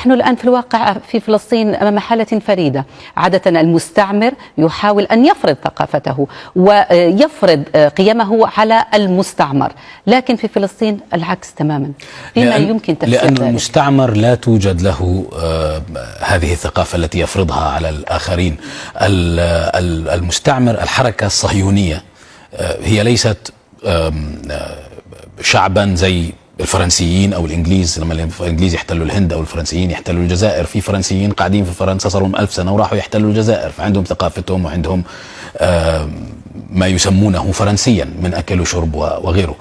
نحن الآن في الواقع في فلسطين أمام حالة فريدة. عادة المستعمر يحاول أن يفرض ثقافته ويفرض قيمه على المستعمر، لكن في فلسطين العكس تماما. فيما يمكن تفسير لأن ذلك؟ المستعمر لا توجد له هذه الثقافة التي يفرضها على الآخرين. المستعمر الحركة الصهيونية هي ليست شعبا زي الفرنسيين او الانجليز. لما الانجليز يحتلوا الهند او الفرنسيين يحتلوا الجزائر، في فرنسيين قاعدين في فرنسا صار لهم 1000 سنه وراحوا يحتلوا الجزائر، فعندهم ثقافتهم وعندهم ما يسمونه فرنسيا من اكل وشرب وغيره.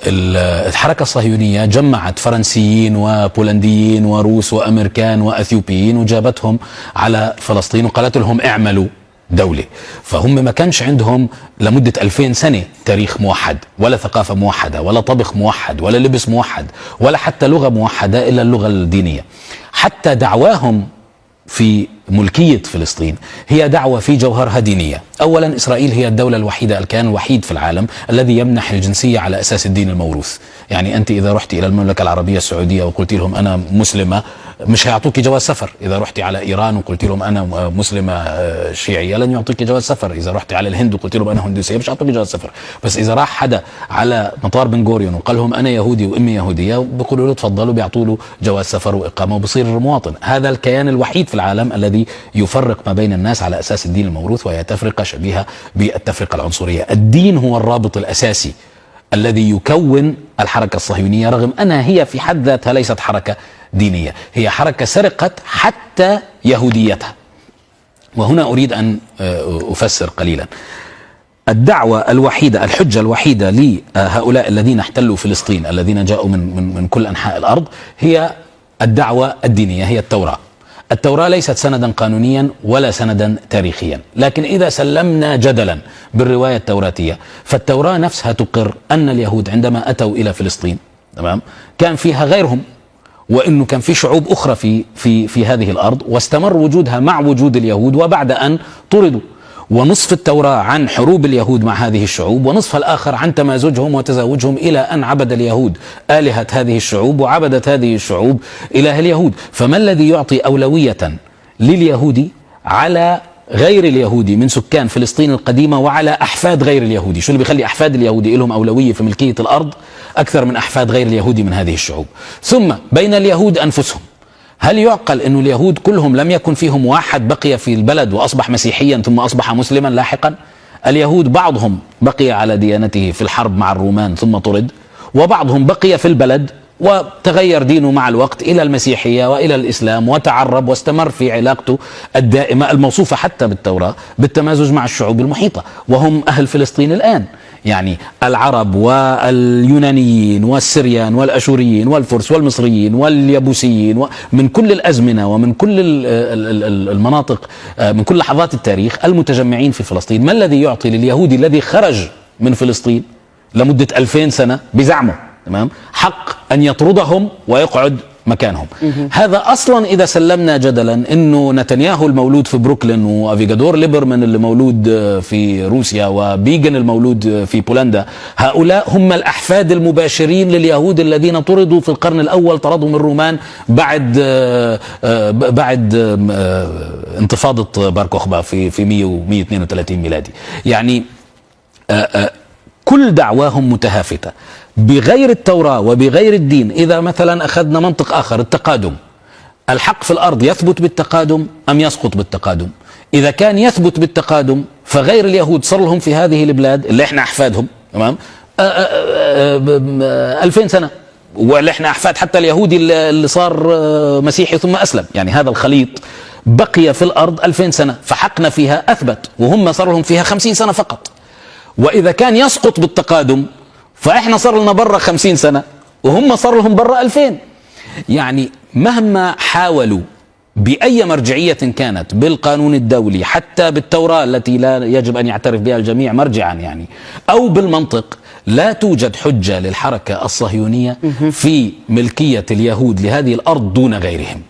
الحركه الصهيونيه جمعت فرنسيين وبولنديين وروس وامريكان واثيوبيين وجابتهم على فلسطين وقالت لهم اعملوا دولة. فهم ما كانش عندهم لمدة 2000 سنة تاريخ موحد، ولا ثقافة موحدة، ولا طبخ موحد، ولا لبس موحد، ولا حتى لغة موحدة إلا اللغة الدينية. حتى دعواهم في ملكية فلسطين هي دعوة في جوهرها دينية. أولا إسرائيل هي الدولة الوحيدة، الكيان الوحيد في العالم الذي يمنح الجنسية على أساس الدين الموروث. يعني أنت إذا رحت إلى المملكة العربية السعودية وقلت لهم أنا مسلمة مش هيعطوك جواز سفر. إذا رحت على إيران وقلت لهم أنا مسلمة شيعية لن يعطيك جواز سفر. إذا رحت على الهند وقلت لهم أنا هندوسية مش هيعطوك جواز سفر. بس إذا راح حدا على مطار بن غوريون وقال لهم أنا يهودي وأمي يهودية بيقولوا له تفضلوا، بيعطوا له جواز سفر وإقامة وبصير مواطن. هذا الكيان الوحيد في العالم الذي يفرق ما بين الناس على أساس الدين الموروث، وهي تفرقة شبيهة بالتفرقة العنصرية. الدين هو الرابط الأساسي الذي يكون الحركة الصهيونية، رغم أنها هي في حد ذاتها ليست حركة دينية، هي حركة سرقت حتى يهوديتها. وهنا أريد أن أفسر قليلا. الدعوة الوحيدة، الحجة الوحيدة لهؤلاء الذين احتلوا فلسطين الذين جاءوا من كل أنحاء الأرض هي الدعوة الدينية، هي التوراة. التوراة ليست سندا قانونيا ولا سندا تاريخيا، لكن إذا سلمنا جدلا بالرواية التوراتية فالتوراة نفسها تقر أن اليهود عندما أتوا إلى فلسطين تمام كان فيها غيرهم، وإنه كان في شعوب أخرى في هذه الأرض، واستمر وجودها مع وجود اليهود وبعد أن طردوا. ونصف التوراة عن حروب اليهود مع هذه الشعوب، ونصف الآخر عن تمازجهم وتزاوجهم إلى أن عبد اليهود آلهة هذه الشعوب وعبدت هذه الشعوب إله اليهود. فما الذي يعطي أولوية لليهودي على غير اليهودي من سكان فلسطين القديمة وعلى أحفاد غير اليهودي؟ شو اللي بيخلي أحفاد اليهودي لهم أولوية في ملكية الأرض أكثر من أحفاد غير اليهودي من هذه الشعوب؟ ثم بين اليهود أنفسهم، هل يعقل أن اليهود كلهم لم يكن فيهم واحد بقي في البلد وأصبح مسيحيا ثم أصبح مسلما لاحقا؟ اليهود بعضهم بقي على ديانته في الحرب مع الرومان ثم طرد، وبعضهم بقي في البلد وتغير دينه مع الوقت إلى المسيحية وإلى الإسلام وتعرب واستمر في علاقته الدائمة الموصوفة حتى بالتوراة بالتمازج مع الشعوب المحيطة، وهم أهل فلسطين الآن. يعني العرب واليونانيين والسريان والأشوريين والفرس والمصريين واليبوسيين من كل الأزمنة ومن كل المناطق من كل لحظات التاريخ المتجمعين في فلسطين. ما الذي يعطي لليهودي الذي خرج من فلسطين لمدة 2000 سنة بزعمه تمام حق أن يطردهم ويقعد مكانهم؟ هذا أصلا إذا سلمنا جدلا أنه نتنياهو المولود في بروكلين وأفيغادور ليبرمان اللي مولود في روسيا وبيغن المولود في بولندا، هؤلاء هم الأحفاد المباشرين لليهود الذين طردوا في القرن الأول، طردهم الرومان بعد انتفاضة بار كوخبا في 132 ميلادي. يعني كل دعواهم متهافتة بغير التوراة وبغير الدين. إذا مثلا أخذنا منطق آخر، التقادم، الحق في الأرض يثبت بالتقادم أم يسقط بالتقادم؟ إذا كان يثبت بالتقادم فغير اليهود صار لهم في هذه البلاد اللي احنا أحفادهم تمام 2000 سنة، واللي احنا أحفاد حتى اليهودي اللي صار مسيحي ثم أسلم. يعني هذا الخليط بقي في الأرض 2000 سنة، فحقنا فيها أثبت وهم صار لهم فيها 50 سنة فقط. وإذا كان يسقط بالتقادم فإحنا صار لنا برا 50 سنة وهم صار لهم برا 2000. يعني مهما حاولوا بأي مرجعية كانت، بالقانون الدولي حتى بالتوراة التي لا يجب أن يعترف بها الجميع مرجعا يعني، أو بالمنطق، لا توجد حجة للحركة الصهيونية في ملكية اليهود لهذه الأرض دون غيرهم.